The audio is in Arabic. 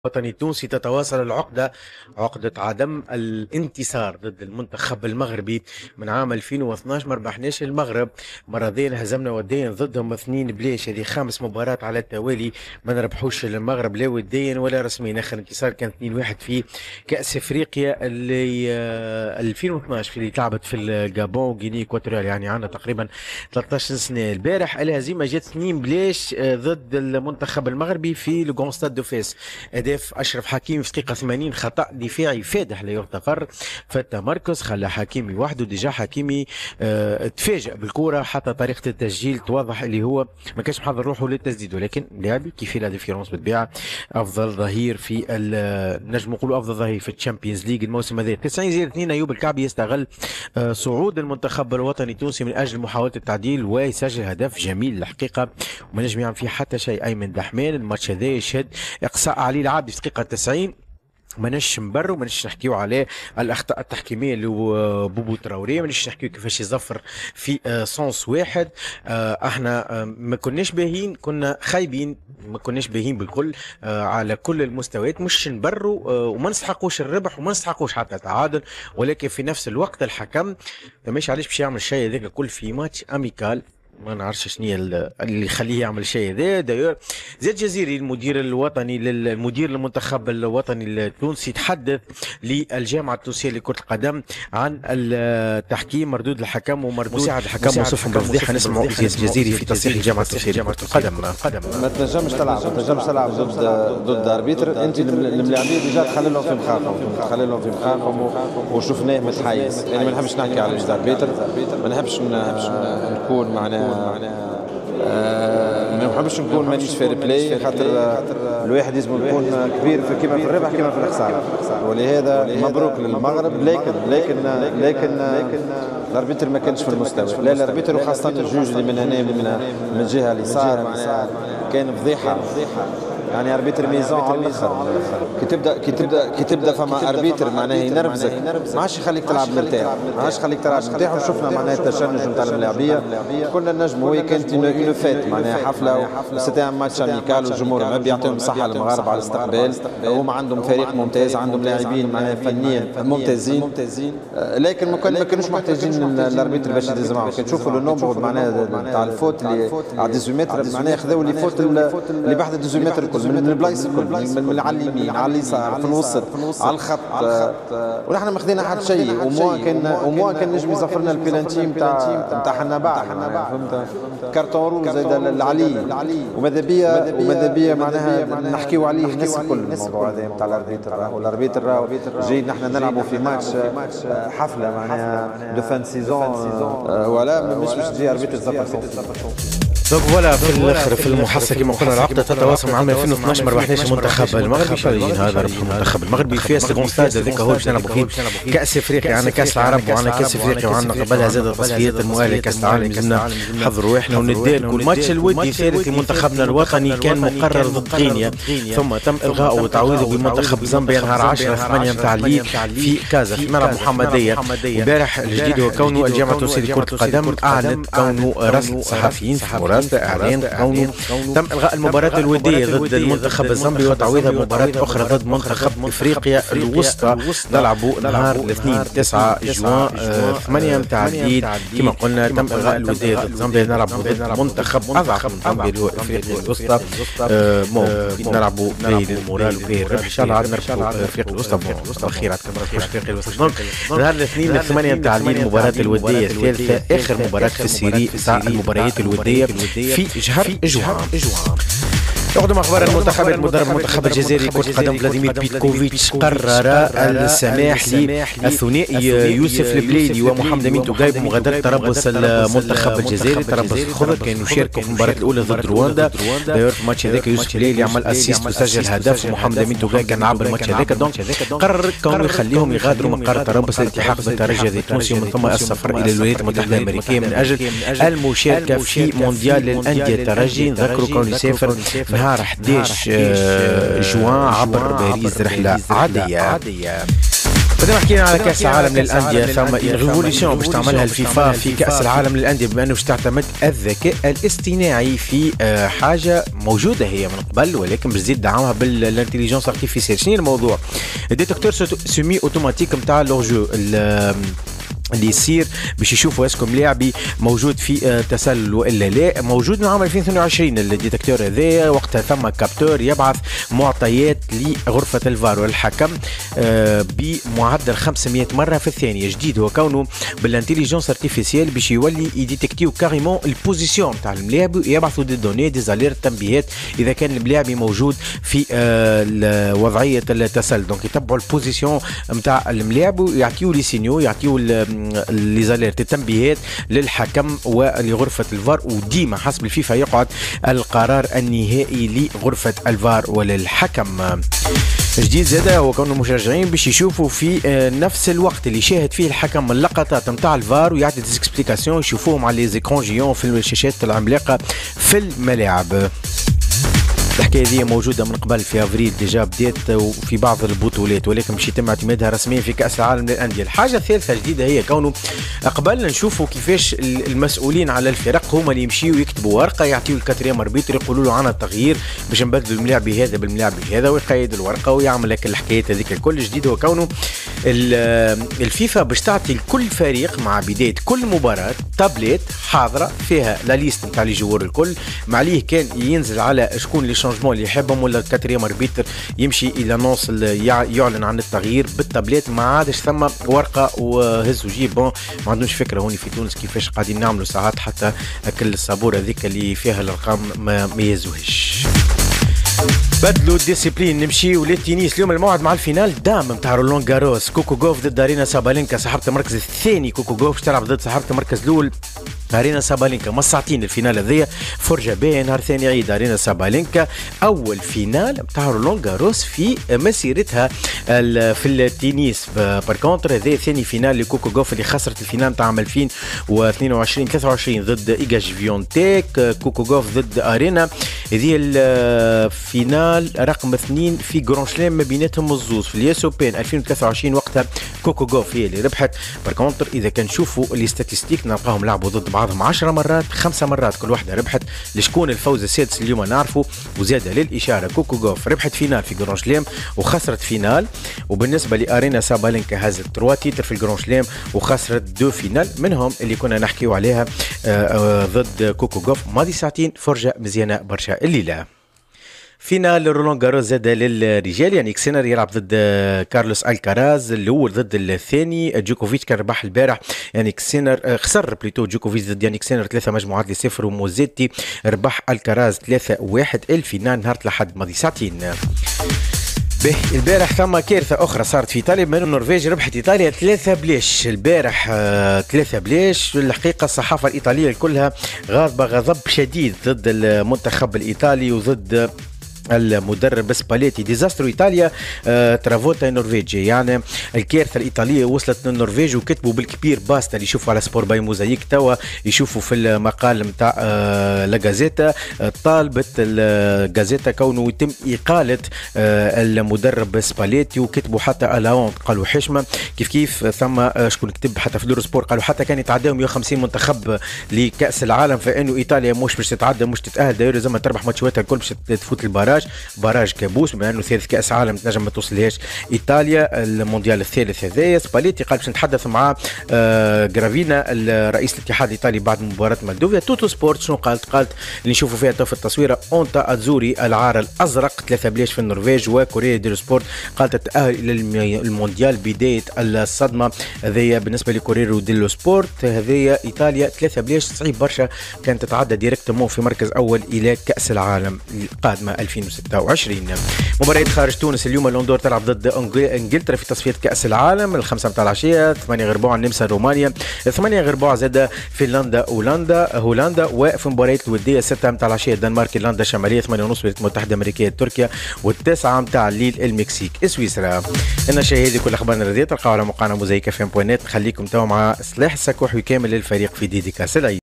الوطني التونسي تتواصل عقدة عدم الانتصار ضد المنتخب المغربي من عام 2012. ما ربحناش المغرب مرتين، هزمنا وديا ضدهم 2-0. هذه خامس مباراة على التوالي ما نربحوش المغرب لا وديا ولا رسميا. اخر انتصار كان 2-1 في كأس افريقيا اللي 2012 اللي تلعبت في الجابون وغينيا اكواتوريال، يعني عندنا تقريبا 13 سنة. البارح الهزيمة جات 2-0 ضد المنتخب المغربي في لو ستاد دو فاس. اهداف اشرف حكيمي في دقيقه 80، خطا دفاعي فادح لا يغتفر في التمركز خلى حكيمي وحده. ديجا حكيمي تفاجأ بالكره، حتى طريقه التسجيل توضح اللي هو ما كانش محضر روحه للتسديد، ولكن لاعبي كيف لا ديفيرونس بالطبيعه. افضل ظهير في نجم نقولوا افضل ظهير في الشامبيونز ليج الموسم هذا. 90-2 ايوب الكعبي يستغل صعود المنتخب الوطني التونسي من اجل محاوله التعديل ويسجل هدف جميل الحقيقه وما نجم يعمل فيه حتى شيء. ايمن دحمان الماتش هذا يشهد اقصاء علي العابدي في دقيقه 90. ماناش نبرو، ماناش نحكيو على الاخطاء التحكيميه اللي هو بوبو تراوري، ماناش نحكيو كيفاش يزفر في سونس واحد. احنا ما كناش باهين، كنا خايبين، ما كناش باهين بالكل على كل المستويات. مش نبرو وما نستحقوش الربح وما نستحقوش حتى التعادل، ولكن في نفس الوقت الحكم ماشي علاش باش يعمل الشيء هذاك الكل في ماتش اميكال. ما نعرفش شنو اللي يخليه يعمل شيء هذا. داير زيد جزيري المدير الوطني المدير المنتخب الوطني التونسي تحدث للجامعه التونسيه لكره القدم عن التحكيم، مردود الحكم ومردود مساعد الحكم وصفهم بالفضيحه. نسمعوا زيد جزيري في تصريح الجامعه التونسيه لكره القدم. ما تنجمش تلعب ضد اربيتر. انت الملاعبين ديجا تخلي لهم في مخاخهم وشفناه متحيز. يعني ما نحبش نحكي على الاربيتر، ما نحبش نكون معناها ما نحبش نكون مانيش فير بلاي، خاطر الواحد لازم يكون كبير في كيما في الربح كيما في الخساره. ولهذا مبروك للمغرب، لكن الاربيتر ما كانش في المستوى. لا الاربيتر وخاصه الجوج اللي من هنا من الجهه اليسار معناها كان فضيحه. يعني اربيتر ميزون على الاخر. كي تبدا فما اربيتر معناه ينرفزك، ما عادش يخليك تلعب مرتاح، وشفنا معناها التشنج نتاع الملاعبيه. كنا نجم هو كانت اون فيت معناها حفله، سيتي ان ماتش اميكال والجمهور ما بيعطيهم الصحه المغاربه على الاستقبال. هما عندهم فريق ممتاز، عندهم لاعبين معناها فنيا ممتازين، لكن ما كانوش محتاجين الاربيتر باش يدز معهم. كي تشوفوا النومبر معناها تاع الفوت اللي على 18 متر معناها خذاو لي فوت اللي بعد 18 متر من البلايص الكل، من على اليمين على اليسار في الوسط على الخط. ونحن ما خذينا حتى شيء. وموا كان نجم يزفرنا البيلانتي نتاع حنا بعد فهمت. كارتون روج زايد العلي وماذا بيا معناها نحكيو عليه الناس الكل. الموضوع هذا نتاع الاربيتر والاربيتر جيد نحن نلعبوا في ماتش حفله معناها دو فان سيزون ولا مش تجي اربيتر زفر. دونك فوالا في الاخر في المحصله كما قلنا العقده تتواصل مع عام 2012 ما ربحناش المنتخب المغربي. شايفين هذا ربح المنتخب المغربي في لو ستاد هذاك هو باش نلعبوا فيه كاس افريقيا. عندنا كاس العرب وعندنا كاس افريقيا وعندنا قبلها زاد تصفيات المؤهله لكاس العالم. لازمنا نحضروا روحنا ونديركوا. الماتش الودي الثالث لمنتخبنا الوطني كان مقرر ضد غينيا، ثم تم الغائه وتعويضه بمنتخب زامبيا نهار 10/8 نتاع العيد في كازا في ملعب محمديه. امبارح الجديد هو كونه الجامعه التونسيه لكره القدم اعلنت كونه رسل صحفيين في مراسله اعلان كونه تم الغاء المباراه الوديه ضد المنتخب الزامبي وتعويضها بمباراه اخرى ضد منتخب افريقيا الوسطى نلعبوا نهار الاثنين 9 جوان 8 نتاع العيد. كما قلنا تم الغاء الوديه ضد زامبيا، نلعبوا ضد منتخب اضعف من زامبيا اللي هو افريقيا الوسطى. نلعبوا باهي للمورال وباهي الربح. ان شاء الله عاد نربحوا افريقيا الوسطى اخيرا كما نربحوش افريقيا الوسطى. نهار الاثنين 8 نتاع العيد المباراه الوديه الثالثه، اخر مباراه في السيري تاع المباريات الوديه في شهر جوان. يقدم اخبار المنتخب. المدرب المنتخب الجزائري كرة القدم فلاديمير بيتكوفيتش قرر السماح للثنائي يوسف البليدي ومحمد امين توغاي بمغادرة تربص المنتخب الجزائري. تربص الخضر كانوا يشاركوا في المباراة الأولى ضد رواندا. داير في الماتش هذاك يوسف البليدي عمل اسيست وسجل هدف، ومحمد امين توغاي كان لعب الماتش هذاك. دونك قرر كونه يخليهم يغادروا مقر تربص الالتحاق بالترجي التونسي ومن ثم السفر الى الولايات المتحدة الأمريكية من اجل المشاركة في مونديال للأندية الترجي. نذكروا كونه يسافر نهار 11 جوان عبر باريس رحلة عادية. بدنا حكينا على كاس العالم للانديه، ثم ريفوليسيون باش تعملها الفيفا في كاس العالم للانديه، بما انه باش تعتمد الذكاء الاصطناعي في حاجه موجوده هي من قبل، ولكن باش تزيد دعمها بالانتليجنس ارتيفيسيال. شنو الموضوع؟ الديتكتور سيمي اوتوماتيك نتاع لورجو اللي يصير باش يشوفوا اسكم لاعبي موجود في تسلل والا لا. موجود من عام 2022 الديتكتور هذا، وقتها ثم كابتور يبعث معطيات لغرفه الفار والحكم بمعدل 500 مره في الثانيه. جديد هو كونه بالانتيليجنس ارتيفيسيال باش يولي يديتكتيو كاريمون البوزيسيون تاع الملاعب ويبعثوا دي دوني دي زالير تنبيهات اذا كان الملاعب موجود في وضعيه التسلل. دونك يتبعوا البوزيسيون نتاع الملاعب ويعطيو لي سينيو، يعطيو لي زاليرت التنبيهات للحكم ولغرفه الفار، وديما حسب الفيفا يقعد القرار النهائي لغرفه الفار وللحكم. جديد زاده هو كونه المشجعين باش يشوفوا في نفس الوقت اللي يشاهد فيه الحكم اللقطات نتاع الفار ويعطي دي اكسبليكاسيون يشوفوهم على لي زيكرون جيون في الشاشات العملاقه في الملاعب. الحكايه هذه موجوده من قبل في افريل ديجا بدات وفي بعض البطولات، ولكن باش يتم اعتمادها رسميا في كاس العالم للانديه. الحاجه الثالثه جديده هي كونه قبل نشوفوا كيفاش المسؤولين على الفرق هما اللي يمشيوا يكتبوا ورقه يعطيوا الكاتريام اربيتر يقولوا له عنا تغيير باش نبدلوا الملاعب هذا بالملاعب هذا، ويقيد الورقه ويعمل لك الحكايات هذيك الكل. جديد هو كونه الفيفا باش تعطي لكل فريق مع بدايه كل مباراه تابلت حاضره فيها لا ليست نتاع لي جوار الكل، معليه كان ينزل على شكون لي شونجمون اللي يحبهم ولا الكاتريام اربيتر يمشي الى نص يعلن عن التغيير بالتابلت. ما عادش ثم ورقه وهز وجيب. ما عندهمش فكره هوني في تونس كيفاش قاعدين نعملوا ساعات حتى اكل الصابوره هذيك اللي فيها الارقام ما يهزوهش. بدلوا الديسيبلين نمشيو للتنس. اليوم الموعد مع الفينال دام نتاع رولان جاروس، كوكو جوف ضد ارينا سابالينكا. صاحبة المركز الثاني كوكو جوف تلعب ضد صاحبة المركز الاول ارينا سابالينكا. مساعتين الفينال هذيا فرجه باهيه نهار ثاني عيد. ارينا سابالينكا اول فينال نتاع رولان جاروس في مسيرتها في التنس. بار كونتر هذا ثاني فينال لكوكو جوف اللي خسرت الفينال نتاع 2022 23 ضد ايجا جيفيونتيك. كوكو جوف ضد ارينا، هذه الفينال رقم 2 في جران سلام ما بيناتهم الزوز في الياس اوبن 2023. وقتها كوكو جوف هي اللي ربحت. بار كونتر اذا كان نشوفوا لي ستاتستيك نلقاهم لعبوا ضد بعضهم 10 مرات، 5 مرات كل واحده ربحت. لشكون الفوز السادس اليوم نعرفه. وزاد للاشاره كوكو جوف ربحت فينال في جران سلام وخسرت فينال. وبالنسبه لارينا سابالينكا هزت 3 تيتر في الجران سلام وخسرت 2 فينال منهم اللي كنا نحكيو عليها ضد كوكو جوف. ماضي ساعتين فرجه مزيانه برشا الليله. فينال رولان جاروس زاد للرجال، يعني سينر يلعب ضد كارلوس الكاراز الاول ضد الثاني. جوكوفيتش كان ربح البارح، يعني سينر خسر بليتو جوكوفيتش ضد يعني سينر 3 مجموعات ل0، وموزيتي ربح الكاراز 3-1. الفينال نهار الأحد ماضي ساعتين. به البارح ثم كارثة أخرى صارت في إيطاليا، بما أن النرويج ربحت إيطاليا 3-0 البارح. 3-0 الحقيقة الصحافة الإيطالية كلها غاضبة غضب شديد ضد المنتخب الإيطالي وضد المدرب سباليتي. ديزاسترو ايطاليا ترافوتا النرويجي، يعني الكارثه الايطاليه وصلت للنرويج. وكتبوا بالكبير باستا اللي يشوفوا على سبور باي موزايك توا يشوفوا في المقال نتاع لا غازيتا. طالبت الغازيتا كونه يتم اقاله المدرب سباليتي، وكتبوا حتى الاونت قالوا حشمه. كيف ثم شكون كتب حتى في دور سبور قالوا حتى كان يتعداو 150 منتخب لكاس العالم، فانه ايطاليا مش باش تتعدى مش تتاهل، داير لازم تربح ماتشاتها الكل باش تفوت البراج. براج كابوس بما انه ثالث كاس عالم تنجم ما توصلهاش ايطاليا. المونديال الثالث هذايا سباليتي قال باش نتحدث مع جرافينا رئيس الاتحاد الايطالي بعد مباراه مالدوفيا. توتو سبورت شنو قالت اللي نشوفوا فيها تو في التصويره اونتا ازوري العار الازرق 3-0 في النرويج. وكوريا ديل سبورت قالت التاهل الى المونديال بدايه الصدمه هذيا بالنسبه لكوريا ديل سبورت. هذيا ايطاليا 3-0 صعيب برشا كانت تتعدى ديريكتومون في مركز اول الى كاس العالم القادمه 2026. مباراة خارج تونس اليوم الاندور تلعب ضد انجلترا في تصفية كأس العالم 5 متاع العشية. 8 غير ربع النمسا رومانيا. 8 غير ربع زاد فنلندا هولندا. وفي مباراة الودية 6 متاع العشية الدنمارك إيرلندا الشمالية. 8:30 الولايات المتحدة الأمريكية تركيا. و9 متاع الليل المكسيك سويسرا. النشاة هذه كل أخبارنا الرياضية تلقاوها على موقعنا موزايك FM.net. خليكم توا مع صلاح السكوح وكامل الفريق في ديديكاس العيد.